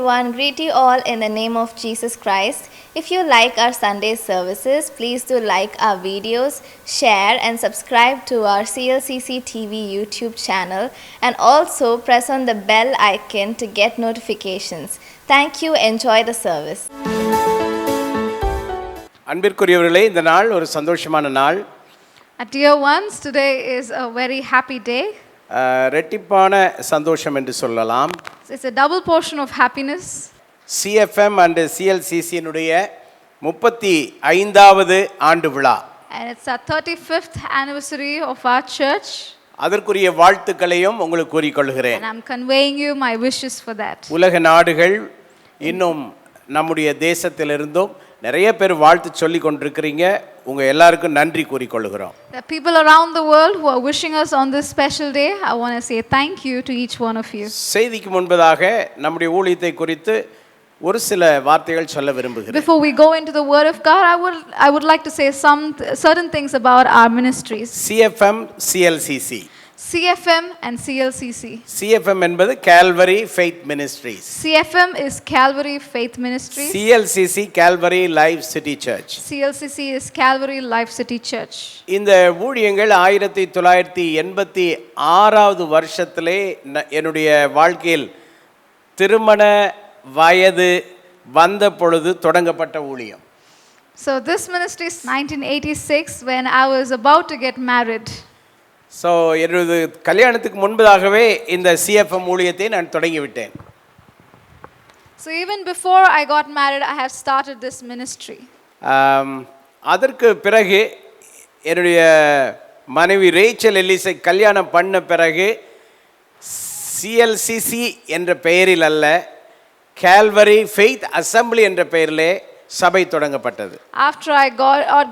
everyone, greet you all in the name of Jesus Christ. If you like our Sunday services, please do like our videos, share and subscribe to our CLCC TV YouTube channel, and also press on the bell icon to get notifications. Thank you. Enjoy the service. அன்பிற்குரியவர்களே, இந்த நாள் ஒரு சந்தோஷமான நாள். Dear ones, today is a very happy day. ரெட்டிப்பான சந்தோஷம் என்று சொல்லலாம். It's a double portion of happiness. CFM and CLCC னுடைய 35வது ஆண்டு விழா. And it's our 35th anniversary of our church. அதற்குரிய வாழ்த்துக்களையும் உங்களுக்கு கூறிக்கொள்கிறேன். And I'm conveying you my wishes for that. உலக நாடுகள் இன்னும் நம்முடைய தேசத்திலிருந்தும் நிறைய பேர் வாழ்த்து சொல்லி கொண்டிருக்கிறீங்க. உங்க எல்லாருக்கும் நன்றி கூறிக்கொள்கிறோம். The people around the world who are wishing us on this special day, I want to say thank you to each one of you. செய்திக்கு முன்பதாக நம்முடைய ஊழியத்தை குறித்து ஒரு சில வார்த்தைகள் சொல்ல விரும்புகிறேன். Before we go into the word of God, I would like to say some certain things about our ministries. CFM CLCC. CFM and CLCC. CFM என்பது Calvary Faith Ministries. CFM is Calvary Faith Ministries. CLCC Calvary Life City Church. CLCC is Calvary Life City Church. இந்த ஊழியங்கள் 1986வது வருஷத்திலே என்னுடைய வாழ்க்கையில் திருமண வயது வந்த பொழுது தொடங்கப்பட்ட ஊழியம். So this ministry is 1986 when I was about to get married. So என்னது கல்யாணத்துக்கு முன்பதாகவே இந்த CFM ஊழியத்தை நான் தொடங்கிவிட்டேன். So even before I got married, I have started this ministry. அதற்கு பிறகு என்னுடைய மனைவி ரேச்சல் எல்லிஸை கல்யாணம் பண்ண பிறகு CLCC என்ற பெயரில் அல்ல, Calvary Faith Assembly என்ற பெயரிலே சபை தொடங்கப்பட்டது. After I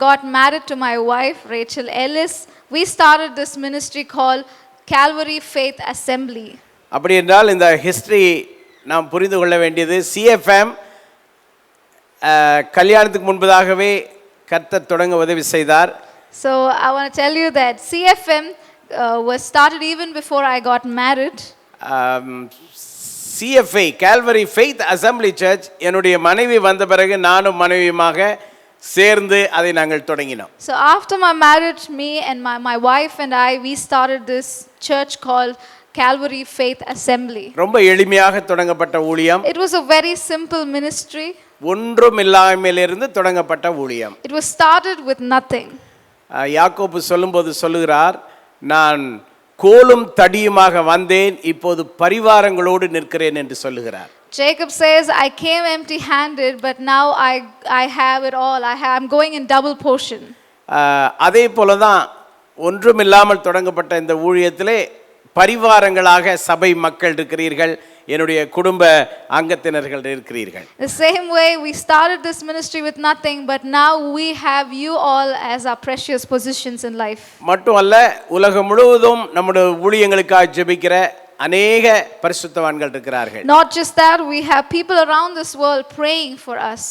got married to my wife Rachel Ellis, we started this ministry called Calvary Faith Assembly. அப்படி என்றால் இந்த ஹிஸ்டரி நாம் புரிந்து கொள்ள வேண்டியது, CFM கல்யாணத்துக்கு முன்பதாகவே கர்த்தர் தொடங்க உதவி செய்தார். So I want to tell you that CFM was started even before I got married. CFA Calvary Faith Assembly Church என்னுடைய மனைவி வந்த பிறகு நானும் மனைவியுமாக சேர்ந்து அதை நாங்கள் தொடங்கினோம். So after my marriage, me and my wife and I, we started this church called Calvary Faith Assembly. ரொம்ப எளிமையாக தொடங்கப்பட்ட ஊழியம். It was a very simple ministry. ஒன்றும் இல்லாமலிருந்து தொடங்கப்பட்ட ஊழியம். It was started with nothing. யாக்கோபு சொல்லும்போது சொல்லுகிறார், நான் கோலும் தடியுமாக வந்தேன், இப்போது பரிவாரங்களோடு நிற்கிறேன் என்று சொல்லுகிறார். Jacob says, I came empty-handed, but now I have it all. I'm going in double portion. அதே போல தான் ஒன்றும் இல்லாமல் தொடங்கப்பட்ட இந்த ஊழியத்திலே பரிவாரங்களாக சபை மக்கள் இருக்கிறீர்கள், என்னுடைய குடும்ப அங்கத்தினர்கள் இருக்கிறீர்கள். The same way we started this ministry with nothing, but now we have you all as our precious positions in life. மட்டுமல்ல, உலகம் முழுவதும் நம்முடைய ஊழியங்களுக்காக ஜெபிக்கிற அநேக பரிசுத்தவான்கள் இருக்கிறார்கள். Not just that, we have people around this world praying for us.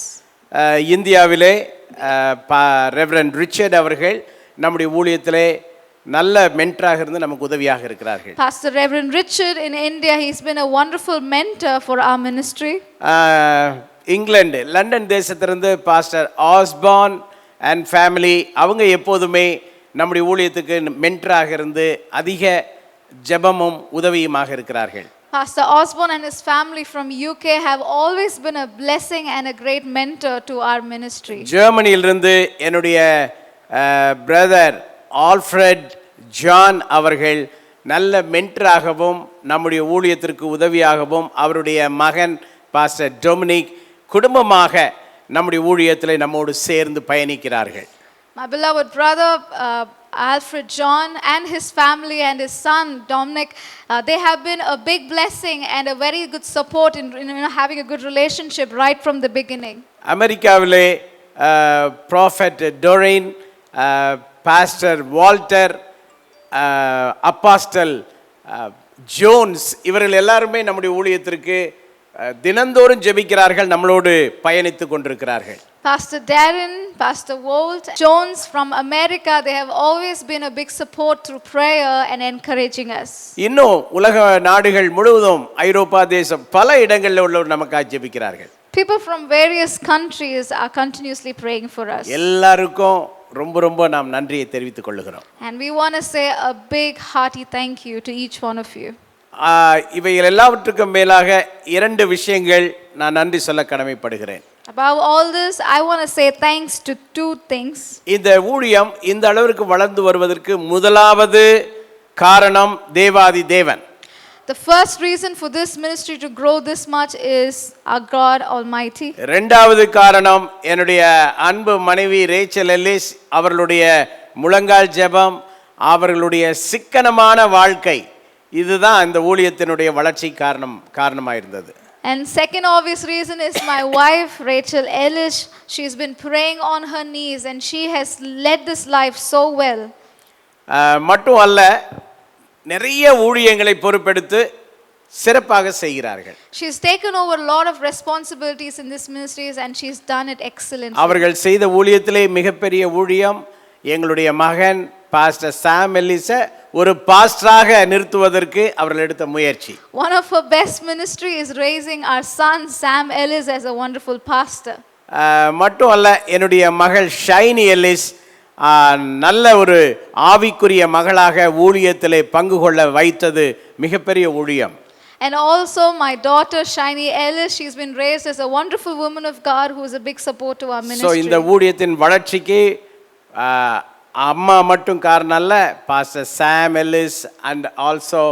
இந்தியாவிலே reverend Richard அவர்கள் நம்முடைய ஊழியத்திலே நல்ல மென்டராக இருந்து நமக்கு உதவியாக இருக்கிறார்கள். Pastor Reverend Richard in India, he's been a wonderful mentor for our ministry. England London தேசத்திலிருந்து பாஸ்டர் ஆஸ்பான் அண்ட் ஃபேமிலி, அவங்க எப்போதுமே நம்முடைய ஊழியத்துக்கு மென்டராக இருந்து அதிக ஜெபமும் உதவியுமாக இருக்கிறார்கள். Pastor Osborne and his family from UK have always been a blessing and a great mentor to our ministry. ஜெர்மனியிலிருந்து என்னுடைய பிரதர் ஆல்ஃப்ரெட் ஜான் அவர்கள் நல்ல மென்டராகவும் நம்முடைய ஊழியத்திற்கு உதவியாகவும், அவருடைய மகன் பாஸ்டர் டொமினிக் குடும்பமாக நம்முடைய ஊழியத்தில் நம்மோடு சேர்ந்து பயணிக்கிறார்கள். My beloved brother Alfred John and his family and his son Dominic, they have been a big blessing and a very good support in having a good relationship right from the beginning. அமெரிக்காவிலே prophet Doraine, pastor Walter, apostle Jones, இவர்கள் எல்லாருமே நம்முடைய ஊழியத்திற்கு தினந்தோறும் ஜெபிக்கிறார்கள், நம்மளோடு பயணித்து கொண்டிருக்கிறார்கள். Pastor Darren, Pastor Walt, Jones from America, they have always been a big support through prayer and encouraging us. இன்னும் உலக நாடுகள் முழுவதும் ஐரோப்பா தேசம் பல இடங்களில் உள்ளவர் நமக்காக ஜெபிக்கிறார்கள். People from various countries are continuously praying for us. எல்லாருக்கும் ரொம்ப ரொம்ப நாம் நன்றியை தெரிவித்துக் கொள்கிறோம். And we want to say a big hearty thank you to each one of you. இவைகள் எல்லாவற்றுக்கும் மேலாக இரண்டு விஷயங்கள் நான் நன்றி சொல்ல கடமைப்படுகிறேன். Above all this, I want to say thanks to two things. இந்த ஊழியம் இந்த அளவிற்கு வளர்ந்து வருவதற்கு முதலாவது காரணம் தேவாதி தேவன். The first reason for this ministry to grow this much is our God Almighty. இரண்டாவது காரணம் என்னுடைய அன்பு மனைவி ரேச்சல் எல்லிஸ் அவர்களுடைய முழங்கால் ஜெபம், அவர்களுடைய சிக்கனமான வாழ்க்கை, இதுதான் இந்த ஊழியத்தினுடைய வளர்ச்சி காரணமாக இருந்தது. And second obvious reason is my wife Rachel Ellis. She's been praying on her knees and she has led this life so well. மட்டும் அல்ல, நிறைய ஊழியங்களை பொறுப்பெடுத்து சிறப்பாக செய்கிறார்கள். She's taken over a lot of responsibilities in this ministries and she's done it excellently. அவர்கள் செய்த ஊழியத்திலே மிகப்பெரிய ஊழியம் எங்களுடைய மகன் பாஸ்டர் சாம் எல்லிஸை ஒரு பாஸ்டராக நிறுத்துவதற்கு அவர்கள் எடுத்த முயற்சி. One of her best ministry is raising our son Sam Ellis as a wonderful pastor. மட்டும் அல்ல, என்னுடைய மகள் ஷைனி எல்லிஸ் நல்ல ஒரு ஆவிக்குரிய மகளாக ஊழியத்திலே பங்கு கொள்ள வைத்தது மிகப்பெரிய ஊழியம். And also my daughter Shiny Ellis, she's been raised as a wonderful woman of God who is a big support to our ministry. So இந்த ஊழியத்தின் வளர்ச்சிக்கு அம்மா மட்டும் காரணம் அல்ல, pastor Sam Ellis and also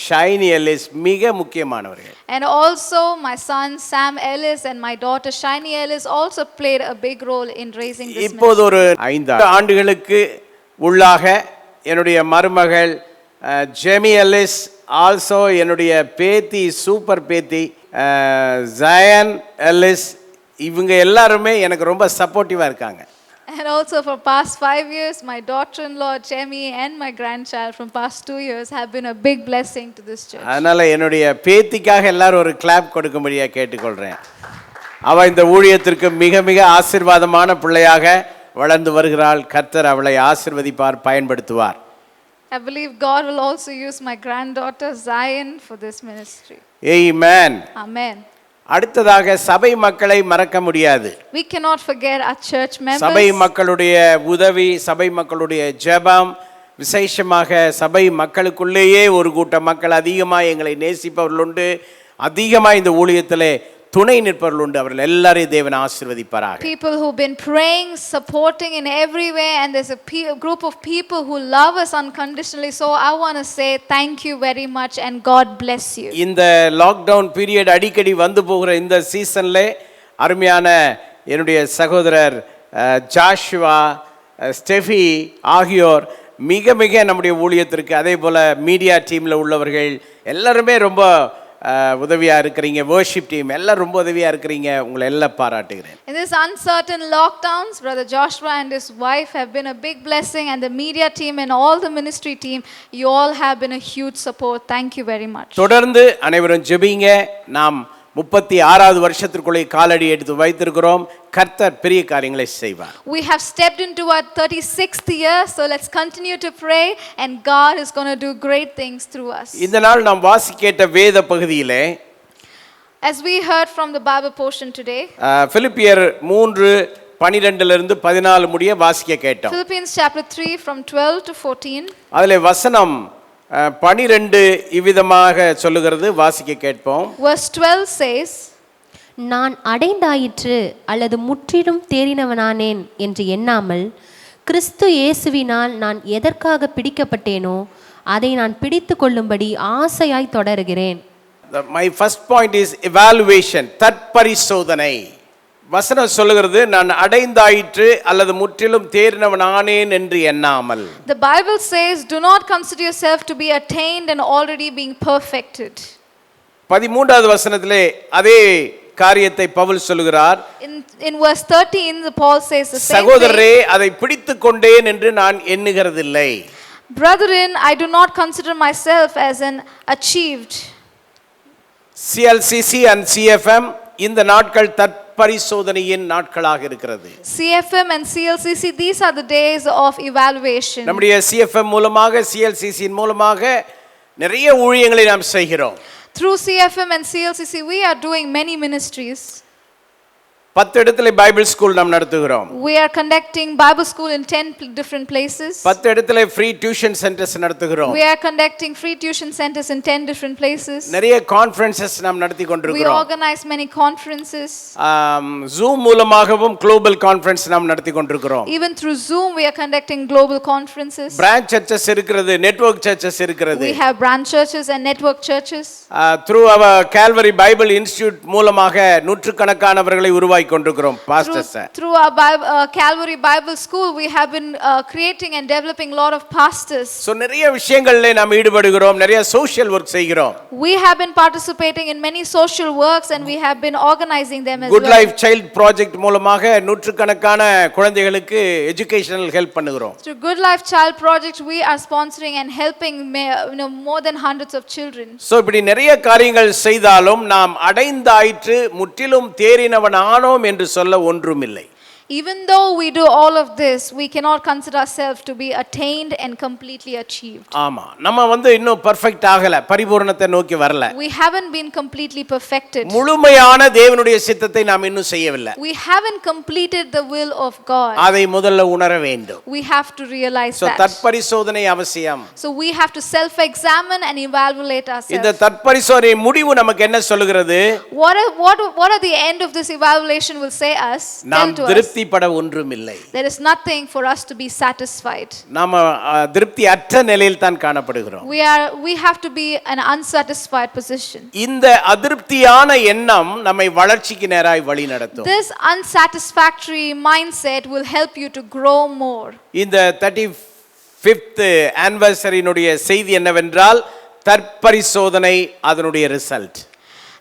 Shiny Ellis மிக முக்கியமானவர்கள். And also my son Sam Ellis and my daughter Shiny Ellis also played a big role in raising this ministry. இப்போது ஒரு 5 ஆண்டுகளுக்கு உள்ளாக என்னுடைய மருமகள் ஜெமி எல்லிஸ், ஆல்சோ என்னுடைய பேத்தி சூப்பர் பேத்தி ஜயன் எல்லிஸ், இவங்க எல்லாருமே எனக்கு ரொம்ப சப்போர்ட்டிவாக இருக்காங்க. And also for past 5 years, my daughter-in-law Jemmy and my grandchild from past 2 years have been a big blessing to this church. அதனால என்னுடைய பேத்திக்காக எல்லாரும் ஒரு கிளாப் கொடுக்கும்படியா கேட்டுக்கொள்றேன். அவ இந்த ஊழியத்திற்கு மிக மிக ஆசீர்வாதமான பிள்ளையாக வளர்ந்து வருகிறாள். கர்த்தர் அவளை ஆசீர்வதிப்பார், பயன்படுத்துவார். I believe God will also use my granddaughter Zion for this ministry. Amen. Amen. அடுத்ததாக சபை மக்களை மறக்க முடியாது. We cannot forget our church members. சபை மக்களுடைய உதவி, சபை மக்களுடைய ஜெபம், விசேஷமாக சபை மக்களுக்குள்ளேயே ஒரு கூட்ட மக்கள் அதிகமாக எங்களை நேசிப்பவர்கள் உண்டு, அதிகமாக இந்த ஊழியத்திலே துணை நிற்பவர்கள் உண்டு. அவர்கள் எல்லாரையும் தேவன் ஆசீர்வதிப்பாராக. People who've been praying, supporting in every way, and there's a group of people who love us unconditionally. So I want to say thank you very much and God bless you. இந்த lockdown period அடிக்கடி வந்து போகிற இந்த சீசன்ல அருமையான என்னுடைய சகோதரர் Joshua, Steffi ஆகியோர் மிக மிக நம்முடைய ஊழியத்திற்கு, அதே போல மீடியா டீம்ல உள்ளவர்கள் எல்லாருமே ரொம்ப உதவியா இருக்கிறீங்க. வர்ஷிப் டீம் எல்லாம் ரொம்ப உதவியா இருக்கிறீங்க. உங்களை எல்லாம் பாராட்டுகிறேன். In this uncertain lockdowns, brother Joshua and his wife have been a big blessing, and the media team and all the ministry team, you all have been a huge support. Thank you very much. தொடர்ந்து அனைவரும் ஜெபிங்க. நாம் 36வது வருஷத்திற்குள்ளே காலடி எடுத்து வைத்திருக்கிறோம். கர்த்தர் பெரிய காரியங்களை செய்வார். We have stepped into our 36th year, so let's continue to pray and God is going to do great things through us. இந்த நாள் நாம் வாசிக்கேட்ட வேத பகுதியிலே, as we heard from the Bible portion today, பிலிப்பியர் 3:12 இருந்து 14 முடிய வாசிக்க கேட்டோம். Philippians chapter 3 from 12 to 14. அதிலே வசனம் 12 இவ்விதமாக சொல்லுகிறது, வாசிக்க கேட்போம். Verse 12 says, நான் அடைந்தாயிற்று அல்லது முற்றிலும் தேறினவனானேன் என்று எண்ணாமல், கிறிஸ்து இயேசுவினால் நான் எதற்காக பிடிக்கப்பட்டேனோ அதை நான் பிடித்து கொள்ளும்படி ஆசையாய் தொடருகிறேன். My first point is evaluation, தற்பரிசோதனை. வசனம் சொல்லுகிறது, நான் அடைந்தாயிற்று அல்லது முற்றிலும் தேறினவனானேன் என்று எண்ணாமல். The Bible says, do not consider yourself to be attained and already being perfected. 13வது வசனத்திலே அதே காரியத்தை பவுல் சொல்லுகிறார். In verse 13 Paul says the same சகோதரரே, thing. அதை பிடித்துக் கொண்டேன் என்று நான் எண்ணுகிறதில்லை. Brethren, I do not consider myself as an achieved. CLCC and CFM இந்த நாட்கள் தற்பரிசோதனையின் நாட்களாக இருக்கிறது. CFM and CLCC, these are the days of evaluation. நம்முடைய CFM மூலமாக CLCC மூலமாக நிறைய ஊழியங்களை நாம் செய்கிறோம். Through CFM and CLCC we are doing many ministries. 10 இடத்துல பைபிள் ஸ்கூல் நாம் நடத்துகிறோம். We are conducting Bible school in 10 different places. 10 இடத்துல ஃப்ரீ டியூஷன் சென்டர்ஸ் நடத்துகிறோம். We are conducting free tuition centers in 10 different places. நிறைய conferences நாம் நடத்தி கொண்டிருக்கிறோம். We organize many conferences. Zoom மூலமாகவும் குளோபல் கான்ஃபரன்ஸ் நாம் நடத்தி கொண்டிருக்கிறோம். Even through Zoom we are conducting global conferences. Branch churches இருக்கிறது, நெட்வொர்க் சர்ச்சஸ் இருக்கிறது. We have branch churches and network churches. Through our Calvary Bible Institute மூலமாக நூற்றுக்கணக்கானவர்களை உருவாக்கி கொண்டிருக்கிறோம் pastors. Through our Calvary Bible School we have been creating and developing a lot of pastors. So நிறைய விஷயங்களிலே நாம் ஈடுபடுகிறோம், நிறைய social work செய்கிறோம். We have been participating in many social works and we have been organizing them as Good well. Life Child Project மூலமாக நூற்றுக்கணக்கான குழந்தைகளுக்கு educational help பண்ணுகிறோம். Through Good Life Child Project we are sponsoring and helping more than hundreds of children. So இப்படி நிறைய காரியங்கள் செய்தாலும் நாம் அடைந்தாயிற்று முற்றிலும் தேறினவன் ஆனோம் என்று சொல்ல ஒன்றுமில்லை. Even though we do all of this, we cannot consider ourselves to be attained and completely achieved. ஆமா, நம்ம இன்னும் பெர்ஃபெக்ட் ஆகல, பரிபூரணத்தை நோக்கி வரல. We haven't been completely perfected. முழுமையான தேவனுடைய சித்தத்தை நாம் இன்னும் செய்யவில்லை. We haven't completed the will of God. அதை முதல்ல உணர வேண்டும். We have to realize that. தற்பரிசோதனை அவசியம். So we have to self-examine and evaluate ourselves. இந்த தற்பரிசோதனை முடிவு நமக்கு என்ன சொல்லுகிறது? What are the end of this evaluation will say us? நாம் திருப்திப்பட ஒன்றுமில்லை. There is nothing for us to be satisfied. நாம திருப்தி அற்ற நிலையில் தான் காணப்படுகிறோம். We have to be an unsatisfied position. இந்த அதிருப்தியான எண்ணம் நம்மை வளர்ச்சிக்கு நேராய் வழி நடத்தும். This unsatisfactory mindset will help you to grow more. இந்த 35th anniversary-னுடைய செய்தி என்னவென்றால் தற்பரிசோதனை அதனுடைய result.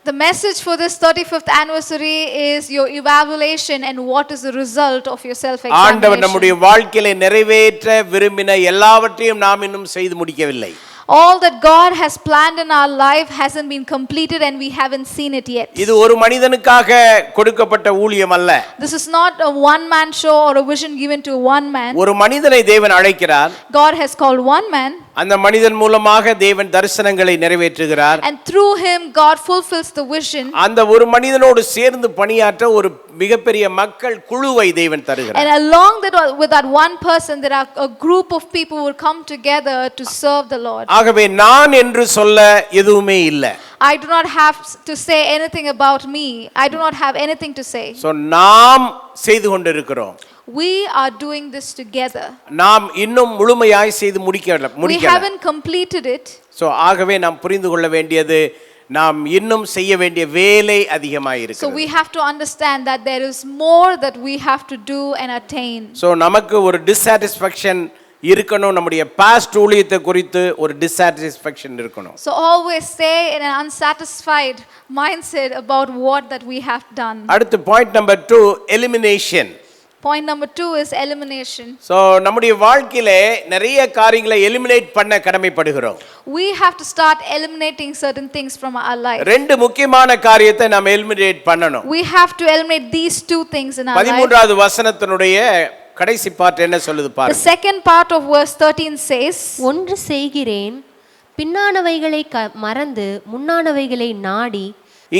The message for this 35th anniversary is your evaluation and what is the result of your self-examination. ஆண்டவர் நம்முடைய வாழ்க்கையை நிறைவேற்ற விரும்பின எல்லாவற்றையும் நாம் இன்னும் செய்து முடிக்கவில்லை. All that God has planned in our life hasn't been completed and we haven't seen it yet. இது ஒரு மனிதனுக்காக கொடுக்கப்பட்ட ஊழியம் அல்ல. This is not a one man show or a vision given to one man. ஒரு மனிதனை தேவன் அழைக்கிறார். God has called one man. அந்த மனிதன் மூலமாக தேவன் தரிசனங்களை நிறைவேற்றுகிறார். And through him God fulfills the vision. அந்த ஒரு மனிதனோடு சேர்ந்து பணியாற்ற ஒரு மிகப்பெரிய மக்கள் குழுவை தேவன் தருகிறார். And along with that one person there are a group of people who will come together to serve the Lord. ஆகவே நான் என்று சொல்ல எதுவுமே இல்லை. I do not have to say anything about me. I do not have anything to say. So நாம் செய்து கொண்டிருக்கிறோம். We are doing this together. நாம் இன்னும் முழுமையாய் செய்து முடிக்கல. We haven't completed it. So ஆகவே நாம் புரிந்து கொள்ள வேண்டியது நாம் இன்னும் செய்ய வேண்டிய வேலை அதிகமாய் இருக்கிறது. So we have to understand that there is more that we have to do and attain. So நமக்கு ஒரு dissatisfaction இருக்கணும், நம்முடைய பாஸ்ட் ஊழியத்தை குறித்து ஒரு dissatisfaction இருக்கணும். So always stay in an unsatisfied mindset about what that we have done. அடுத்து point number 2, elimination. Point number 2 is elimination. So நம்முடைய வாழ்க்கையிலே நிறைய காரியங்களை எலிமினேட் பண்ண கடமைப்படுகிறோம். We have to start eliminating certain things from our life. ரெண்டு முக்கியமான காரியத்தை நாம் எலிமினேட் பண்ணணும். We have to eliminate these two things in our life. 13வது வசனத்தினுடைய கடைசி பார்ட் என்ன சொல்லுது The பாருங்க. second part of verse 13 says, ஒன்று செய்கிறேன், பின்னானவைகளை மறந்து முன்னானவைகளை நாடி.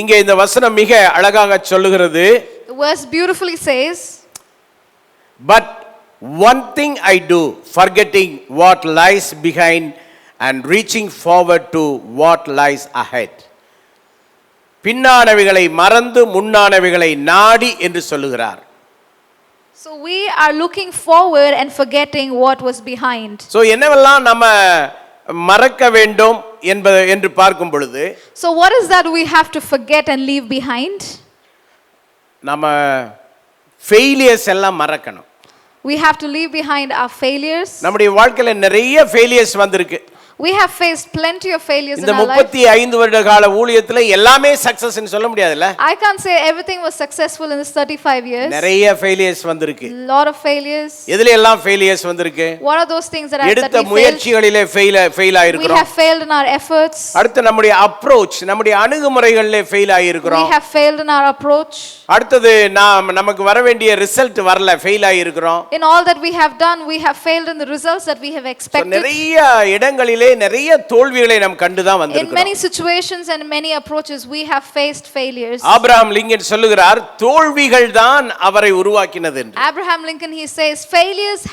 இங்கே இந்த வசனம் மிக அழகாக சொல்லுகிறது. the verse beautifully says, But one thing I do, forgetting what lies behind and reaching forward to what lies ahead. பின்னானவைகளை மறந்து முன்னானவைகளை நாடி என்று சொல்லுகிறார். So we are looking forward and forgetting what was behind. So என்னவெல்லாம் நம்ம மறக்க வேண்டும் என்று பார்க்கும் பொழுது, So what is that we have to forget and leave behind? நம்ம ஃபெயிலியர்ஸ் எல்லாம் மறக்கணும். We have to leave behind our failures. நம்முடைய வாழ்க்கையில நிறைய ஃபெயிலியர்ஸ் வந்திருக்கு. We have faced plenty of failures in இந்த our life. 35 வருட கால ஊழியத்துல எல்லாமே சக்சஸ் னு சொல்ல முடியாதுல்ல. I can't say everything was successful in this 35 years. நிறைய ஃபெயிலியர்ஸ் வந்திருக்கு. Lot of failures. எதுல எல்லாம் ஃபெயிலியர்ஸ் வந்திருக்கு? What are those things that we எடுத்த முயற்சிகளிலே fail ஆயிருக்கிறோம். We have failed in our efforts. அடுத்து நம்முடைய அப்ரோச், நம்முடைய அணுகுமுறைகளிலே fail ஆயிருக்கிறோம். We have failed in our approach. அடுத்து நமக்கு வர வேண்டிய ரிசல்ட் வரல, fail ஆயிருக்கிறோம். In all that we have done, we have failed in the results that we have expected. நிறைய இடங்களிலே நிறைய தோல்விகளை நாம் கண்டு தான் வந்திருக்கிறோம். In many situations and many approaches we have faced failures. Abraham Lincoln சொல்லுகிறார், தோல்விகள் தான் அவரை உருவாக்கினது என்று. Abraham Lincoln, he says, failures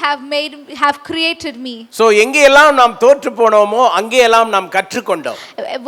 have created me. So எங்கே எல்லாம் நாம் தோற்று போனோமோ அங்கே எல்லாம் நாம் கற்றுக்கொண்டோம்.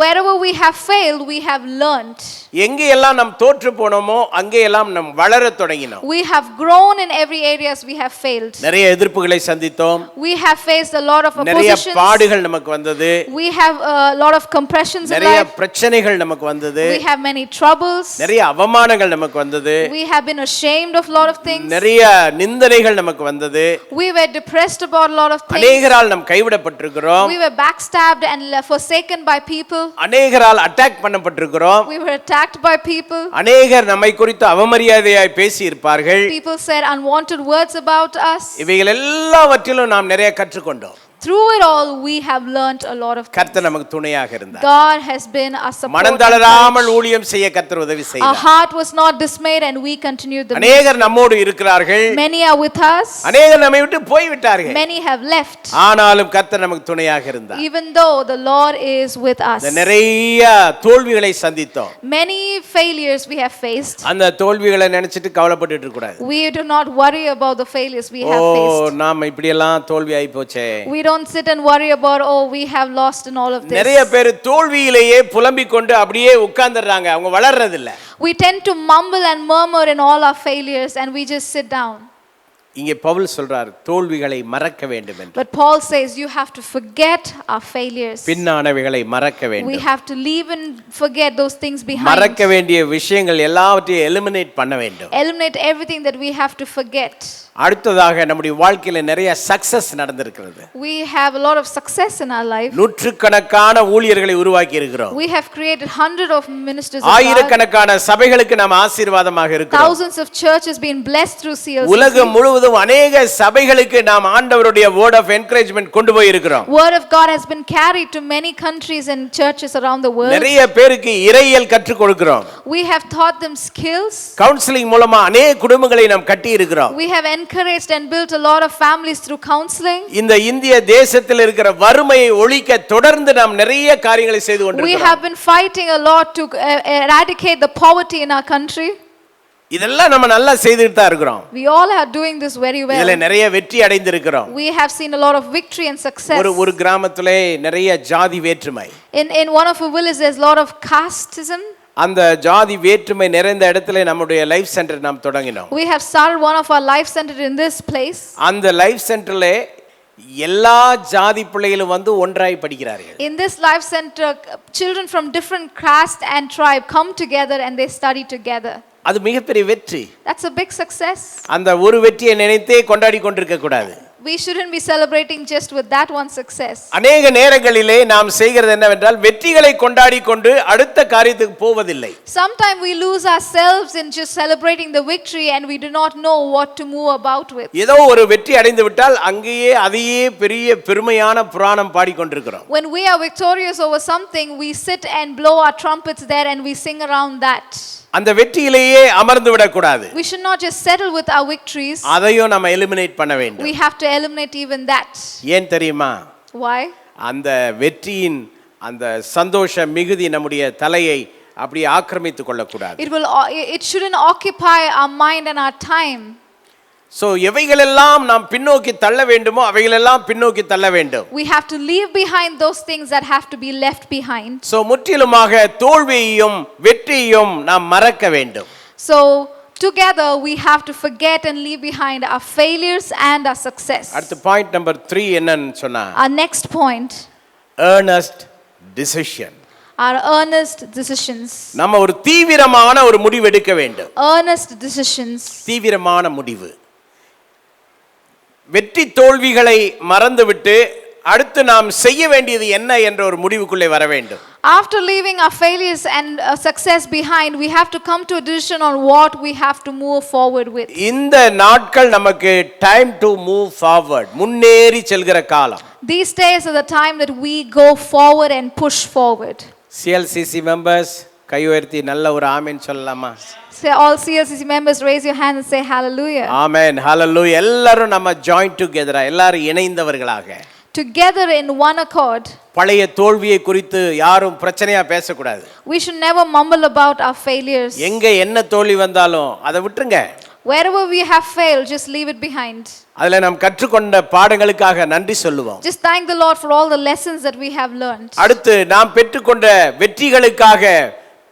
Wherever we have failed, we have learned. எங்கே எல்லாம் நாம் தோற்று போனோமோ அங்கே எல்லாம் நாம் வளரத் தொடங்கினோம். We have grown in every areas we have failed. நிறைய எதிர்ப்புகளை சந்தித்தோம். We have faced a lot of oppositions. நிறைய பாடுகள் நமக்கு வந்தது. We have a lot of compressions in life. நிறைய பிரச்சனைகள் நமக்கு வந்தது. We have many troubles. நிறைய அவமானங்கள் நமக்கு வந்தது. We have been ashamed of a lot of things. நிறைய நிந்தனைகள் நமக்கு வந்தது. We were depressed about a lot of things. அநேகரால் நாம் கைவிடப்பட்டிருக்கிறோம். We were backstabbed and forsaken by people. அநேகரால் அட்டாக் பண்ணப்பட்டிருக்கிறோம். We were attacked by people. அநேகர் நம்மை குறித்து அவமரியாதையாய் பேசி இருப்பார்கள். People said unwanted words about us. இவைகள் எல்லாவற்றிலும் நாம் நிறைய கற்றுக்கொண்டோம். Through it all, we have learned a lot of things. கர்த்தர் நமக்கு துணையாக இருந்தார். God has been our support. மனந்தளராமல் ஊழியம் செய்ய கர்த்தர் உதவி செய்தார். Our heart was not dismayed and we continued the ministry. அநேகர் நம்மோடு இருக்கிறார்கள். Many are with us. அநேகர் நம்மை விட்டு போய் விட்டார்கள். Many have left. ஆனாலும் கர்த்தர் நமக்கு துணையாக இருந்தார். Even though the Lord is with us. நிறைய தோல்விகளை சந்தித்தோம். Many failures we have faced. அந்த தோல்விகளை நினைச்சிட்டு கவலைப்பட்டுட்டு இருக்க கூடாது. We do not worry about the failures we have faced. நாம இப்படி எல்லாம் தோல்வி ஆயி போச்சே. We don't sit and worry about, oh, we have lost in all of this. நிறைய பேர் தோல்வியிலேயே புலம்பிக் கொண்டு அப்படியே உட்கார்ந்துறாங்க. அவங்க வளர்றது இல்ல. We tend to mumble and murmur in all our failures and we just sit down. இங்கே பவுல் சொல்றார், தோல்விகளை மறக்க வேண்டும் என்று. But Paul says you have to forget our failures. பின்னானவைகளை மறக்க வேண்டும். We have to leave and forget those things behind. மறக்க வேண்டிய விஷயங்கள் எல்லாவற்றையும் எலிமினேட் பண்ண வேண்டும். Eliminate everything that we have to forget. அடுத்ததாக நம்முடைய வாழ்க்கையில நிறைய சக்சஸ் நடந்திருக்கிறது. We have a lot of success in our life. நூற்றுக்கணக்கான ஊழியர்களை உருவாக்கி இருக்கிறோம். We have created hundreds of ministers of God. ஆயிரக்கணக்கான சபைகளுக்கு நாம் ஆசீர்வாதமாக இருக்கிறோம். Thousands of churches being blessed through CLCC. உலகம் முழுவதும் அநேக சபைகளுக்கு நாம் ஆண்டவருடைய word of encouragement கொண்டு போய் இருக்கிறோம். Word of God has been carried to many countries and churches around the world. நிறைய பேருக்கு இறையியல் கற்றுக் கொடுக்கிறோம். We have taught them skills. Counselling மூலமா அநேக குடும்பங்களை நாம் கட்டி இருக்கிறோம். We have encouraged and built a lot of families through counseling. இந்த இந்திய தேசத்தில் இருக்கிற வறுமையை ஒழிக்க தொடர்ந்து நாம் நிறைய காரியங்களை செய்து கொண்டிருக்கிறோம். We have been fighting a lot to eradicate the poverty in our country. இதெல்லாம் நம்ம நல்லா செய்துட்டு தான் இருக்கிறோம். We all are doing this very well. இதல நிறைய வெற்றி அடைந்திருக்கிறோம். We have seen a lot of victory and success. ஒரு கிராமத்திலே நிறைய ஜாதி வேற்றுமை. In one of our villages there's a lot of casteism. அந்த ஜாதி வேற்றுமை நிறைந்த இடத்துல நம்முடைய லைஃப் சென்டர் நாம் தொடங்கினோம். We have started one of our life center in this place. அந்த லைஃப் சென்டர்ல எல்லா ஜாதி பிள்ளைகளும் வந்து ஒன்றாய் படிக்கிறார்கள். In this life center children from different caste and tribe come together and they study together. அது மிகப்பெரிய வெற்றி. That's a big success. அந்த ஒரு வெற்றியை நினைத்தே கொண்டாடி கொண்டிருக்க கூடாது. We shouldn't be celebrating just with that one success. அநேக நேரங்களிலே நாம் செய்கிறது என்னவென்றால் வெற்றிகளை கொண்டாடி கொண்டு அடுத்த காரியத்துக்கு போவதில்லை. Sometimes we lose ourselves in just celebrating the victory and we do not know what to move about with. ஏதோ ஒரு வெற்றி அடைந்து விட்டால் அங்கேயே அதையே பெரிய பெருமையான புராணம் பாடிக்கொண்டிருக்கிறோம். When we are victorious over something, we sit and blow our trumpets there and we sing around that. அந்த வெற்றியிலேயே அமர்ந்து விடக்கூடாது. We should not just settle with our victories. அதையும் நம்ம எலிமினேட் பண்ண வேண்டும். We have to eliminate even that. ஏன் தெரியுமா? Why? அந்த வெற்றியின் அந்த சந்தோஷ மிகுதி நம்முடைய தலையை அப்படி ஆக்கிரமித்துக் கொள்ளக்கூடாது. It shouldn't occupy our mind and our time. So எவைகளெல்லாம் நாம் பின்னோக்கி தள்ள வேண்டுமோ அவைகளெல்லாம் பின்னோக்கி தள்ள வேண்டும். We have to leave behind those things that have to be left behind. So முற்றிலுமாக தோல்வியையும் வெற்றியையும் நாம் மறக்க வேண்டும். So together we have to forget and leave behind our failures and our success. அடுத்த பாயிண்ட் நம்பர் 3 என்னன்னு சொன்னா, Our next point, earnest decision. our earnest decisions. நம்ம ஒரு தீவிரமான ஒரு முடிவு எடுக்க வேண்டும். Earnest decisions. தீவிரமான முடிவு. வெற்றி தோல்விகளை மறந்துவிட்டு அடுத்து நாம் செய்ய வேண்டியது என்ன என்ற ஒரு முடிவுக்குள்ளே வர வேண்டும். After leaving our failures and success behind, we have to come to a decision on what we have to move forward with. இந்த நாட்கள் நமக்கு டைம் டு மூவ் ஃபார்வர்ட், முன்னேறி செல்கிற காலம். These days are the time that we go forward and push forward. CLCC members கை உயர்த்தி நல்ல ஒரு ஆமென் சொல்லலாமா? Say all CLCC members, raise your hand and say hallelujah. ஆமென், ஹalleluya. எல்லாரும் நம்ம ஜாயின் டுகெதரா, எல்லாரும் இணைந்தவர்களாக, Together in one accord. பழைய தோல்வியை குறித்து யாரும் பிரச்சனையா பேசக்கூடாது. We should never mumble about our failures. எங்க என்ன தோல்வி வந்தாலும் அதை விட்டுருங்க. Wherever we have failed, just leave it behind. அதுல நாம் கற்றுக்கொண்ட பாடங்களுக்காக நன்றி சொல்லுவோம். Just thank the Lord for all the lessons that we have learned. அடுத்து நாம் பெற்றுக்கொண்ட வெற்றிகளுக்காக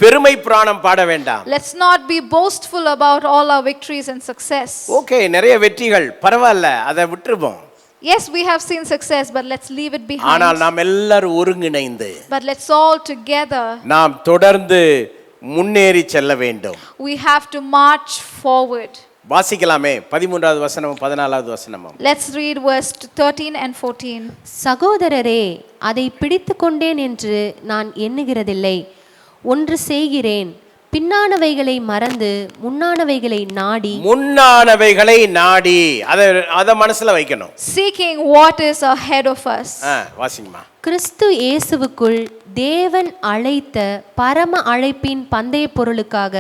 பெருமை புராணம் பாட வேண்டாம். Let's not be boastful about all our victories and success. Okay, நிறைய வெற்றிகள் பரவாயில்ல, அதை விட்டுருவோம். Yes, we have seen success, but let's leave it behind. ஆனால் நாம் எல்லாரும் ஒருங்கிணைந்து But let's all together. நாம் தொடர்ந்து முன்னேறி செல்ல வேண்டும். We have to march forward. வாசிக்கலாமே 13வது வசனமும் 14வது வசனமும். Let's read verse 13 and 14. சகோதரரே, அதை பிடித்து கொண்டேன் என்று நான் எண்ணுகிறதில்லை. ஒன்று செய்கிறேன், பின்னானவைகளை மறந்து முன்னானவைகளை நாடி. முன்னானவைகளை நாடி, அதை மனசுல வைக்கணும். Seeking what is ahead of us. வாசிங்கம்மா. கிறிஸ்து இயேசுவுக்குள் தேவன் அழைத்த பரம அழைப்பின் பந்தய பொருளுக்காக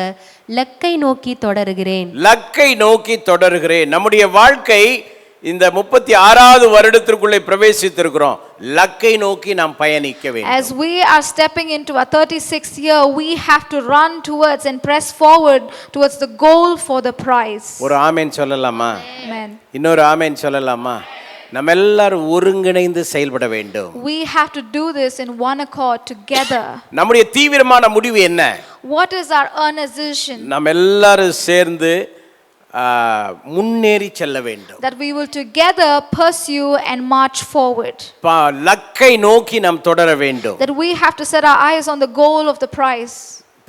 லக்கை நோக்கி தொடருகிறேன். லக்கை நோக்கி தொடருகிறேன். நம்முடைய வாழ்க்கை இந்த 36வது வருடத்திற்குள்ளே பிரவேசித்திருக்கிறோம். லக்கை நோக்கி நாம் பயணிக்க வேண்டும். As we are stepping into our 36th year, we have to run towards and press forward towards the goal for the prize. ஒரு ஆமென் சொல்லலாமா? Amen. இன்னொரு ஆமென் சொல்லலாமா? நம்ம எல்லாரும் ஒருங்கிணைந்து செயல்பட வேண்டும். We have to do this in one accord together. நம்முடைய தீவிரமான முடிவு என்ன? What is our earnest decision? நாம் எல்லாரும் சேர்ந்து முன்னேறி செல்ல வேண்டும். That we will together pursue and march forward. லக்கை நோக்கி நாம் தொடர வேண்டும். That we have to set our eyes on the goal of the prize.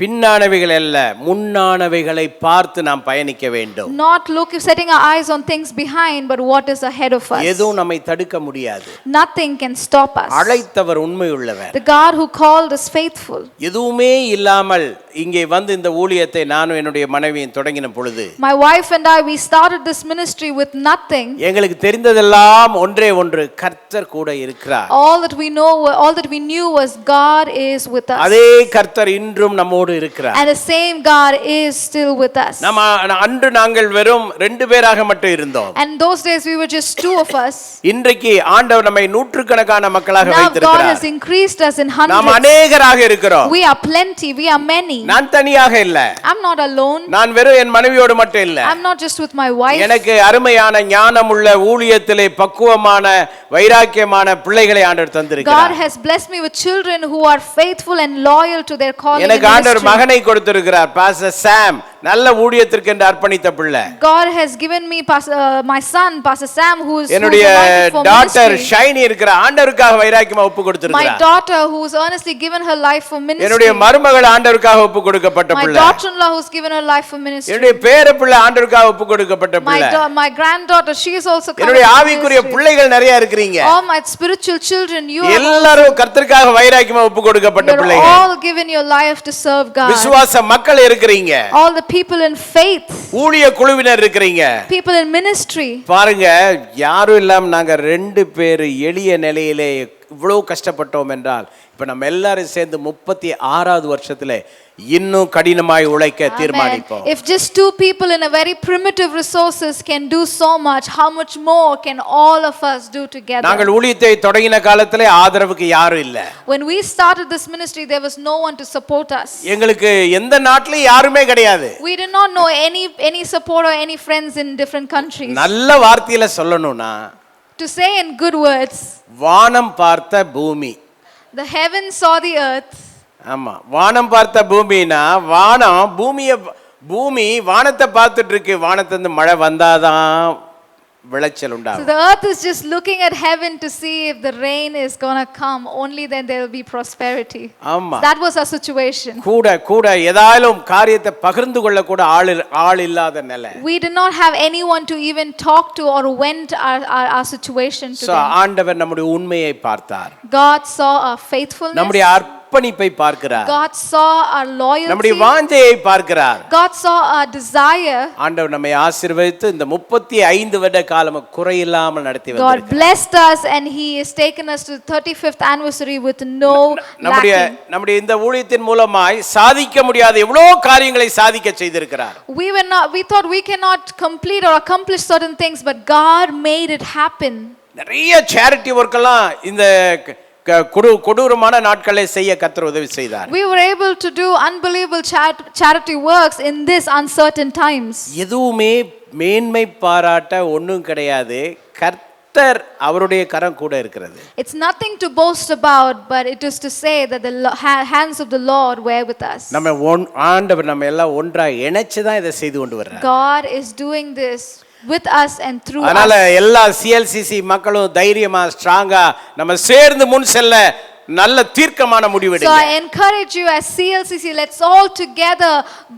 பின்னானவைகள் அல்ல, முன்னானவைகளை பார்த்து நாம் பயணிக்க வேண்டும். Not setting our eyes on things behind, but what is ahead of us. எதுவும் நம்மை தடுக்க முடியாது. Nothing can stop us. அழைத்தவர் உண்மையுள்ளவர். The God who called is faithful. எதுவுமே இல்லாமல் இங்கே வந்து இந்த ஊழியத்தை நானும் என்னுடைய மனைவியும் தொடங்கின பொழுது, My wife and I, we started this ministry with nothing. எங்களுக்கு தெரிந்ததெல்லாம் ஒன்றே ஒன்று, கர்த்தர் கூட இருக்கிறார். All that we knew was God is with us. அதே கர்த்தர் இன்றும் நம்மோடு இருக்கிறார். And the same God is still with us. அன்று நாங்கள் வெறும் 2 பேராக மட்டும் இருந்தோம். And those days we were just 2 of us. இன்றைக்கு ஆண்டவர் நம்மை நூற்றுக்கணக்கான மக்களாக Now God வைத்திருக்கிறார். has increased us in hundreds. நாம் அநேகராக இருக்கிறோம். We are plenty, we are many. நான் தனியாக இல்ல. I'm not alone. நான் வெறும் என் மனைவியோடு மட்டும் இல்ல. I'm not just with my wife. எனக்கு அருமையான ஞானமுள்ள ஊழியத்திலே பக்குவமான வைராக்கியமான பிள்ளைகளை ஆண்டவர் தந்திருக்கிறார். God has blessed me with children who are faithful and loyal to their calling. எனக்கு ஆண்டவர் மகனை கொடுத்திருக்கிறார், பாஸ்டர் சாம், நல்ல ஊழியத்திற்கு என்று அர்ப்பணித்த பிள்ளை. God has given me my son Pastor Sam, who is என்னுடைய டாட்டர் ஷைனி இருக்கிற ஆண்டவருக்காக வைராக்கியமா ஒப்பு கொடுத்திருக்கிறார். My daughter who has earnestly given her life for ministry. என்னுடைய மருமகள் ஆண்டவருக்காக ஒப்பு கொடுக்கப்பட்ட பிள்ளை. My daughter-in-law who has given her life for ministry. என்னுடைய பேர பிள்ளை ஆண்டவருக்காக ஒப்பு கொடுக்கப்பட்ட பிள்ளை. My granddaughter, she is also committed. என்னுடைய ஆவிக்குரிய பிள்ளைகள் நிறைய இருக்கீங்க. All my spiritual children, you are எல்லாரும் கர்த்தருக்காக வைராக்கியமா ஒப்பு கொடுக்கப்பட்ட பிள்ளைகள். You are all given your life to serve God. விசுவாச மக்கள் இருக்கீங்க. All the people in faith. ஊழிய குழுவினர் இருக்கீங்க. People in ministry. பாருங்க, யாரும் இல்லாம நாங்க 2 பேர் எளிய நிலையிலே இவ்வளவு கஷ்டப்பட்டோம் என்றால், இப்ப நம்ம எல்லாரும் சேர்ந்து 36வது வருஷத்துல இன்னும் கடினமாய் உழைக்க தீர்மானிப்போம். If just 2 people in a very primitive resources can do so much, how much more can all of us do together? நாங்கள் ஊழியத்தை தொடங்கின காலத்திலே ஆதரவுக்கு யாரும் இல்ல. When we started this ministry, there was no one to support us. எங்களுக்கு எந்த நாட்டிலும் யாருமே கிடையாது. We did not know any support or any friends in different countries. நல்ல வார்த்தையில சொல்லணும்னா, To say in good words, வானம் பார்த்த பூமி. the heavens saw the earth. ஆமா, வானம் பார்த்த பூமினா, வானம் பூமி வானத்தை பார்த்துட்டு இருக்கு. வானத்திலிருந்து மழை வந்தாதான் விளைச்சல் So உண்டாகும். the earth is just looking at heaven to see if the rain is going to come. Only then there will be prosperity. ஆமா. So that was our situation. கூட ஏதாலும் காரியத்தை பகிர்ந்து கொள்ள கூட ஆள் இல்லாத நிலை. We did not have anyone to even talk to or vent our situation to so them. ஆண்டவர் நம்முடைய உண்மையை பார்த்தார். God saw our faithfulness. நம்முடைய அர்ப்பணிப்பை பார்க்கிறார். God saw our loyalty. நம்முடைய வாஞ்சையை பார்க்கிறார். God saw our desire. ஆண்டவர் நம்மை ஆசீர்வதித்து இந்த 35 வருட காலம் குறையில்லாமல் நடத்தி God வந்திருக்கிறார். blessed us and he has taken us to the 35th anniversary with no lacking. நம்முடைய இந்த ஊழியத்தின் மூலமாய் சாதிக்க முடியாத எவ்வளவு காரியங்களை சாதிக்க செய்திருக்கிறார். We thought we cannot complete or accomplish certain things, but God made it happen. நிறைய சேரிட்டி ஒர்க் எல்லாம் இந்த கொடூரமான நாட்களை செய்ய கர்த்தர் உதவி செய்தார். We were able to do unbelievable charity works in this uncertain times. எதுவுமே மேன்மை பாராட்ட ஒண்ணும் கிடையாது. கர்த்தர் அவருடைய கரம் கூட இருக்கிறது. It's nothing to boast about, but it is to say that the hands of the Lord were with us. நம்ம ஆண்டவர் நம்ம எல்லாம் ஒன்றாக இணைச்சு தான் இதை செய்து கொண்டு வர்றார். God is doing this with us and through அதனால us. எல்லா CLCC மக்களும் தைரியமா ஸ்ட்ராங்கா நம்ம சேர்ந்து முன் செல்ல நல்ல தீர்க்கமான முடிவு So எடுங்க. I encourage you as CLCC, let's all together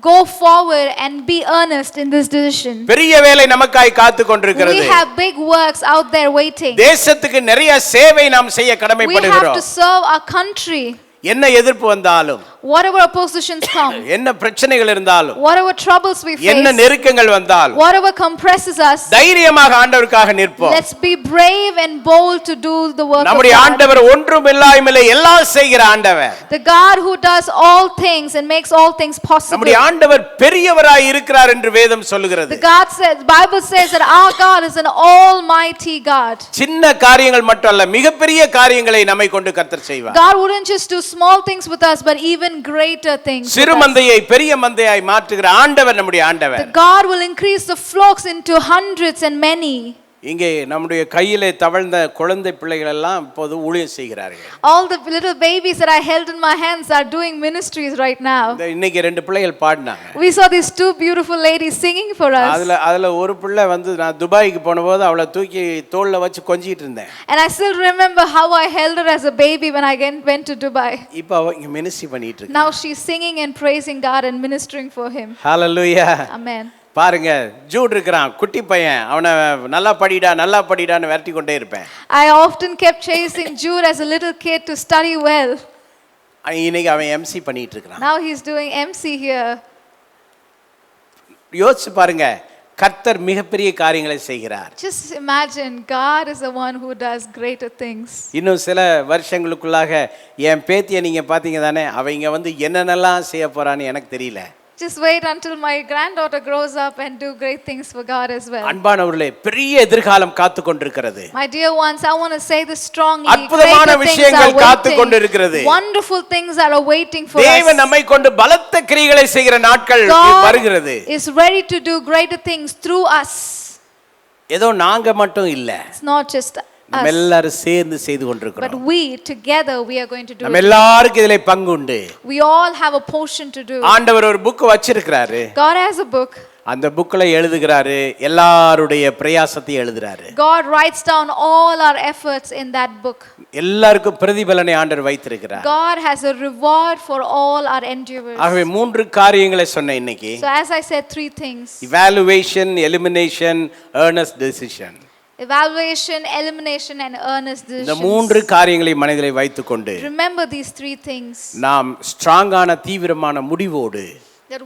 go forward and be earnest in this decision. பெரிய வேலை நமக்காய் காத்து கொண்டிருக்கிறது. We have big works out there waiting. தேசத்துக்கு நிறைய சேவை நாம் செய்ய We have கடமைப்படுகிறோம். to serve our country. என்ன எதிர்ப்பு வந்தாலும், Whatever oppositions come, என்ன பிரச்சனைகள் இருந்தாலும், whatever troubles we என்ன face, நெருக்கங்கள் வந்தாலும், whatever compresses us, தைரியமாக ஆண்டவருக்காக நிற்போம். let's be brave and bold to do the work of நம்முடைய God. ஆண்டவர் ஒன்றும் இல்லாமலே எல்லாம் செய்கிற ஆண்டவர். The God who does all things and makes all things possible. நம்முடைய ஆண்டவர் பெரியவராய் இருக்கிறார் என்று வேதம் சொல்லுகிறது. The Bible says that our God is an almighty God. சின்ன காரியங்கள் மட்டும் அல்ல, மிகப்பெரிய காரியங்களை நம்மை கொண்டு கர்த்தர் செய்வார். God wouldn't just do small things with us, but even greater things. சிறு மந்தையை பெரிய மந்தையாய் மாற்றுகிற ஆண்டவர் நம்முடைய ஆண்டவர். God will increase the flocks into hundreds and many. இங்கே நம்முடைய கையிலே தவழ்ந்த குழந்தை பிள்ளைகள் எல்லாம் இப்போது ஊழியம் செய்கிறார்கள். All the little babies that I held in my hands are doing ministries right now. இன்னைக்கு 2 பிள்ளைகள் பாடினாங்க. We saw these 2 beautiful ladies singing for us. அதுல ஒரு பிள்ளை வந்து நான் துபாய்க்கு போனபோது அவளை தூக்கி தோள்ல வச்சு கொஞ்சிட்டு இருந்தேன். And I still remember how I held her as a baby when I went to Dubai. இப்போ அவ இங்க மினிஸ்ட்ரி பண்ணிட்டு இருக்கு. Now she's singing and praising God and ministering for him. Hallelujah. Amen. பாருங்க, ஜூட் இருக்கிறான், குட்டி பையன், அவனை நல்லா படிடான்னு விரட்டி கொண்டே இருப்பேன். I often kept chasing Jude as a little kid to study well. இன்னைக்கு அவன் MC பண்ணிட்டு இருக்கான். Now he's doing MC here. யோசிச்சு பாருங்க, கர்த்தர் மிகப்பெரிய காரியங்களை செய்கிறார். Just imagine, God is the one who does greater things. இன்னும் சில வருஷங்களுக்குள்ளாக என் பேத்தியை நீங்க பாத்தீங்க தானே, அவ இங்க வந்து என்னென்னலாம் செய்ய போறான்னு எனக்கு தெரியல. Just wait until my granddaughter grows up and do great things for God as well. அன்பானவர்களே, பெரிய எதிர்காலம் காத்து கொண்டிருக்கிறது. My dear ones, I want to say this strongly. அற்புதமான விஷயங்கள் காத்து கொண்டிருக்கிறது. Wonderful things are awaiting for us. தேவன் நம்மை கொண்டு பலத்த கிரியைகளை செய்கிற நாட்கள் வருகிறது. God is ready to do greater things through us. ஏதோ நாங்க மட்டும் இல்ல. It's not just நம்ம எல்லாரும் சேர்ந்து செய்து கொண்டிருக்கிறோம். But we together we are going to do நம்ம it. எல்லாருக்கும் இதிலே பங்கு உண்டு. We all have a portion to do. ஆண்டவர் ஒரு புக் வச்சிருக்கிறாரு. God has a book. அந்த புக்ல எழுதுகிறாரு, எல்லாருடைய பிரயாசத்தை எழுதுறாரு. God writes down all our efforts in that book. எல்லாருக்கும் பிரதிபலனை ஆண்டவர் வைத்திருக்கிறார். God has a reward for all our endeavors. ஆகவே 3 காரியங்களை சொன்னேன் இன்னைக்கு. So as I said, 3 things. Evaluation, elimination, earnest decision. Evaluation, elimination and earnest decisions. இந்த 3 காரியங்களை மனதிலே வைத்துக்கொண்டு Remember these 3 things. நாம் ஸ்ட்ராங்கான தீவிரமான முடிவோடு That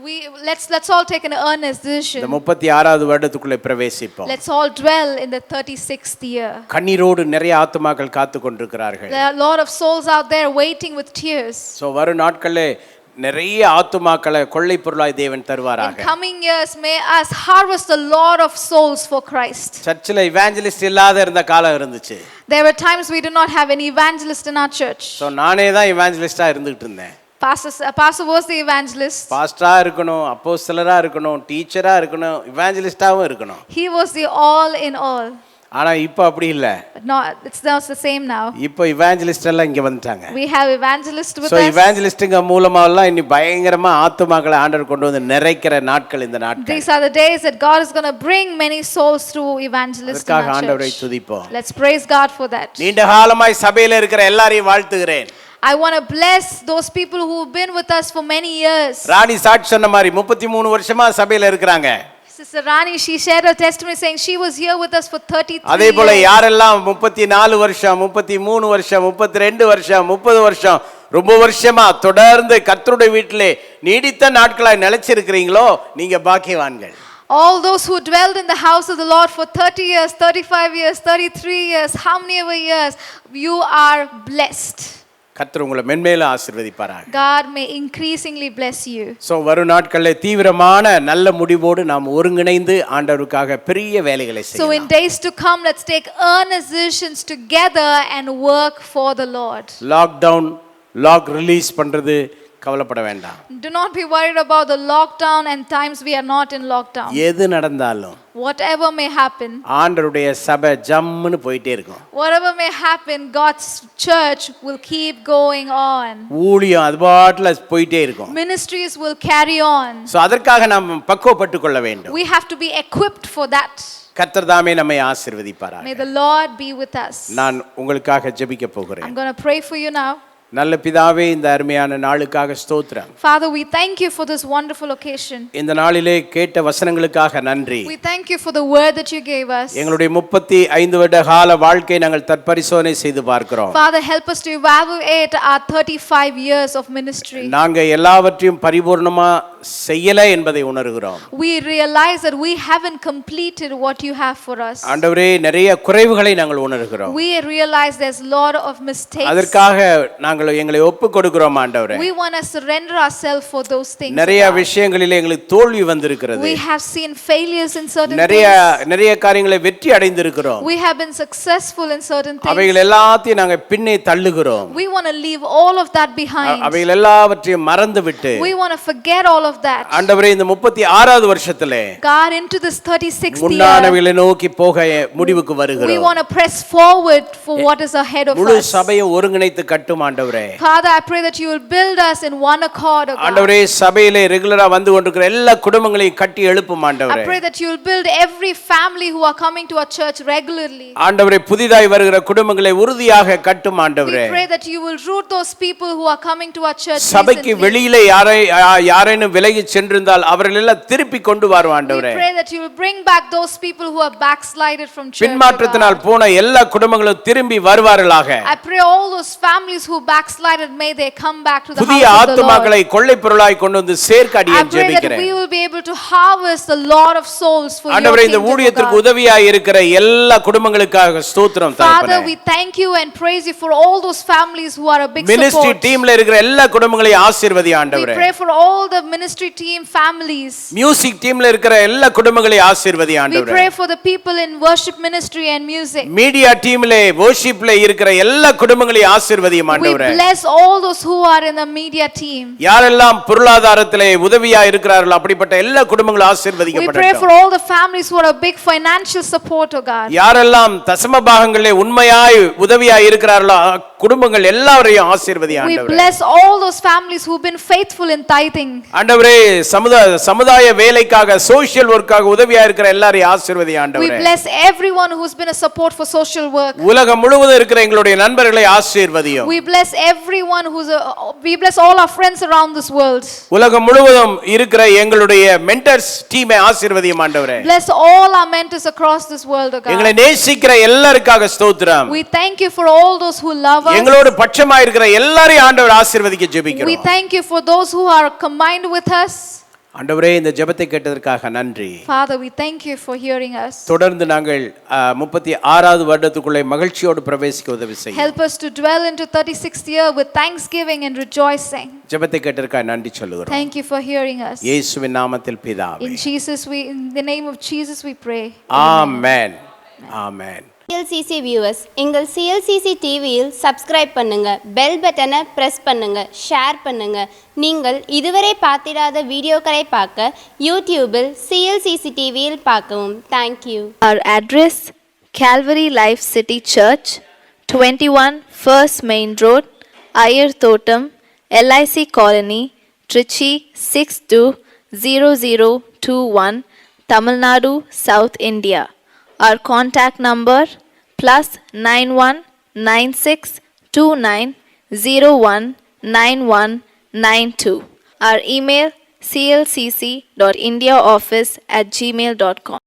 let's all take an earnest decision. இந்த 36வது வருடத்துக்குள்ளே பிரவேசிப்போம். Let's all dwell in the 36th year. கண்ணீரோடு நிறைய ஆத்துமாக்கள் காத்து கொண்டிருக்கிறார்கள். There are a lot of souls out there waiting with tears. So வரும் நாட்களிலே நிறைய ஆத்துமாக்களை கொள்ளை பொருளாய் தேவன் தருவாராக. In coming years may us harvest a lot of souls for Christ. சர்ச்சில் இவாஞ்சலிஸ்ட் இல்லாத இருந்த காலம் இருந்துச்சு. There were times we did not have any evangelist in our church. So நானே தான் இவாஞ்சலிஸ்டா இருந்துட்டு இருந்தேன். Pastor was the evangelist. பாஸ்டரா இருக்கணும், அப்போஸ்தலரா இருக்கணும், டீச்சரா இருக்கணும், இவாஞ்சலிஸ்டாவும் இருக்கணும். He was the all in all. ஆனா இப்போ அப்படி இல்ல. But not, it's not the same now. இப்போ இவாஞ்சலிஸ்ட் எல்லாம் இங்க வந்துட்டாங்க. We have evangelists with so us. இவாஞ்சலிஸ்ட்ங்க மூலமா எல்லாம் இன்னி பயங்கரமா ஆத்துமாக்களை ஆண்டவர் கொண்டு வந்து நிறைக்கிற நாட்கள் இந்த நாட்கள். These are the days that God is going to bring many souls through evangelists in அதற்காக our ஆண்டவரை church. துதிப்போம். Let's praise God for that. நீண்ட காலமாய் சபையில இருக்கிற எல்லாரையும் வாழ்த்துகிறேன். I want to bless those people who have been with us for many years. ராணி சாட்சி சொன்ன மாதிரி 33 வருஷமா சபையில இருக்கிறாங்க. Sister Rani, she shared her testimony saying she was here with us for 33 அதே போல years. யாரெல்லாம் 34 வருஷம் 33 வருஷம் 32 வருஷம் 30 வருஷம் ரொம்ப வருஷமா தொடர்ந்து கர்த்தருடைய வீட்டிலே நீடித்த நாட்களாய் நிலைச்சிருக்கிறீங்களோ நீங்க பாக்கியவான்கள். All those who dwelled in the house of the Lord for 30 years, 35 years, 33 years, how many ever years, you are blessed. கர்த்தர் உங்களை மென்மேலும் ஆசீர்வதிப்பாராக. God may increasingly bless you. So வரும் நாட்களில் தீவிரமான நல்ல முடிவோடு நாம் ஒருங்கிணைந்து ஆண்டவருக்காக பெரிய வேலைகளை So செய்யலாம். in days to come, let's take earnest decisions together and work for the Lord. Lockdown lock release பண்றது கவலைப்பட வேண்டாம். Do not be worried about the lockdown and times we are not in lockdown. எது நடந்தாலும் Whatever may happen, ஆண்டவருடைய சபை ஜம்முன்னு போயிட்டே இருக்கும். whatever may happen, God's church will keep going on. ஊழியம் அது பாட்டுல போயிட்டே இருக்கும். Ministries will carry on. So அதற்காக நாம் பக்குவப்பட்டுக் கொள்ள வேண்டும். We have to be equipped for that. கர்த்தர் தாமே நம்மை ஆசீர்வதிப்பாராக. May the Lord be with us. நான் உங்களுக்காக ஜெபிக்க போகிறேன். I'm going to pray for you now. நல்ல பிதாவே, இந்த அருமையான நாளுக்காக ஸ்தோத்திரம். Father, we thank you for this wonderful occasion. இந்த நாளிலே கேட்ட வசனங்களுக்காக நன்றி. We thank you for the word that you gave us. எங்களுடைய 35 வருட கால வாழ்க்கையை நாங்கள் தற்பரிசோதனை செய்து பார்க்கிறோம். Father, help us to evaluate our 35 years of ministry. நாங்க எல்லாவற்றையும் பரிபூர்ணமா செய்யல என்பதை உணர்கிறோம். We realize that we haven't completed what you have for us. ஆண்டவரே, நிறைய குறைவுகளை நாங்கள் உணர்கிறோம். We realize there's a lot of mistakes. அதற்காக நாங்கள் எங்களை ஒப்புக் கொடுக்கிறோம் ஆண்டவரே. We want to surrender ourselves for those things. நிறைய விஷயங்களிலே எங்களுக்கு தோல்வி வந்திருக்கிறது. We have seen failures in certain நிறைய காரியங்களை வெற்றி அடைந்திருக்கிறோம். We have been successful in certain things. அவைகள் எல்லாத்தையும் நாங்க பின்னே தள்ளுகிறோம். We want to leave all of that behind. அவைகள் எல்லாவற்றையும் மறந்துவிட்டு We want to forget all of that. ஆண்டவரே, இந்த 36வது வருஷத்திலே God, into this 36th year, முன்னானவைகளை நோக்கி போக முடிவுக்கு வருகிறோம். we want to press forward for what is ahead of முழு us. சபையை ஒருங்கிணைத்து கட்டும் ஆண்டவரே. Father, I pray that you will build us in one accord, O God. ஆண்டவரே, சபையிலே ரெகுலரா வந்து கொண்டிருக்கிற எல்லா குடும்பங்களையும் கட்டி எழுப்பும் I ஆண்டவரே. pray that you will build every family who are coming to our church regularly. ஆண்டவரே, புதிதாய் வருகிற குடும்பங்களை உறுதியாக கட்டும் We ஆண்டவரே. pray that you will root those people who are coming to our church சபைக்கு recently. வெளியிலே யாரேனும் விலகி சென்றிருந்தால் அவர்கள் எல்லாம் திருப்பி கொண்டு வரும் We ஆண்டவரே. pray that you will bring back those people who are backslided from church, O பின்மாற்றத்தினால் God. போன எல்லா குடும்பங்களும் திரும்பி வருவார்களாக. I pray all those families who backslided, may they come back to the புதிய house of the Lord. ஆத்துமாக்களை கொள்ளை பொருளாய் கொண்டு வந்து சேர்க்கடிய I pray that ஜெபிக்கிறேன். we will be able to harvest a lot of souls for your ஆண்டவரே, இந்த kingdom, O ஊழியத்திற்கு God. உதவியாய் இருக்கிற எல்லா குடும்பங்களுக்காக ஸ்தோத்திரம் Father, தகப்பனே. we thank you and praise you for all those families who are a big ministry support. டீம்ல இருக்கிற எல்லா குடும்பங்களையும் ஆசீர்வதி We ஆண்டவரே. pray for all the ministry team families. Music டீம்ல இருக்கிற எல்லா குடும்பங்களையும் ஆசீர்வதி We ஆண்டவரே. pray for the people in worship ministry and music. Media டீம்ல வொர்ஷிப்ல இருக்கிற எல்லா குடும்பங்களையும் ஆசீர்வதி We ஆண்டவரே. bless all those who are in the media team. யாரெல்லாம் பொருளாதாரத்திலே உதவியா இருக்கிறார்களோ அப்படிப்பட்ட எல்லா குடும்பங்களும் We pray for ஆசீர்வதிக்கப்படட்டும். all the families who are a big financial support, O God. யாரெல்லாம் தசம பாகங்களிலே உண்மையாய் உதவியா இருக்கிறார்களோ குடும்பங்கள் எல்லாரையும் ஆசீர்வதி We ஆண்டவரே. bless all those families who've been faithful in tithing. ஆண்டவரே, சமுதாய வேலைக்காக சோஷியல் ஒர்க்காக உதவியா இருக்கிற எல்லாரையும் ஆசீர்வதி We ஆண்டவரே. bless everyone who's been a support for social work. உலகம் முழுவதும் இருக்கிற எங்களுடைய நண்பர்களை ஆசீர்வதியும். We bless everyone we bless all our friends around this world. உலகம் முழுவதும் இருக்கிற எங்களுடைய மென்டர்ஸ் டீமை ஆசீர்வதியும் ஆண்டவரே. Bless all our mentors across this world, O எங்களை God. நேசிக்கிற எல்லாருக்காக ஸ்தோத்திரம். We thank you for all those who love us. எங்களோடு பட்சமாய் இருக்கிற எல்லாரையும் ஆண்டவர் ஆசீர்வதிக்க We ஜெபிக்கிறோம். thank you for those who are combined with us. ஆண்டவரே, இந்த ஜெபத்தை கேட்டதற்காக நன்றி. Father, we thank you for hearing us. தொடர்ந்து நாங்கள் 36வது வருடத்துக்குள்ளே மகிழ்ச்சியோடு பிரவேசிக்க உதவி செய்யும். Help us to dwell into 36th year with thanksgiving and rejoicing. ஜெபத்தை கேட்டதற்காக நன்றி சொல்லுகிறோம். Thank you for hearing us. இயேசுவின் நாமத்தில் பிதாவே. In the name of Jesus we pray. Amen. Amen. CLCC viewers, எங்கள் CLCC டிவியில் சப்ஸ்கிரைப் பண்ணுங்க, பெல் பட்டனை பிரஸ் பண்ணுங்க, ஷேர் பண்ணுங்க. நீங்கள் இதுவரை பார்த்திராத வீடியோக்களை பார்க்க யூடியூபில் CLCC டிவியில் பார்க்கவும். Thank you. Our address: Calvary Life City Church, 21 First Main Road, Ayer Thotam, LIC Colony, Trichy 620021, Tamil Nadu, South India. Our contact number +919629019192. Our email clcc.indiaoffice@gmail.com.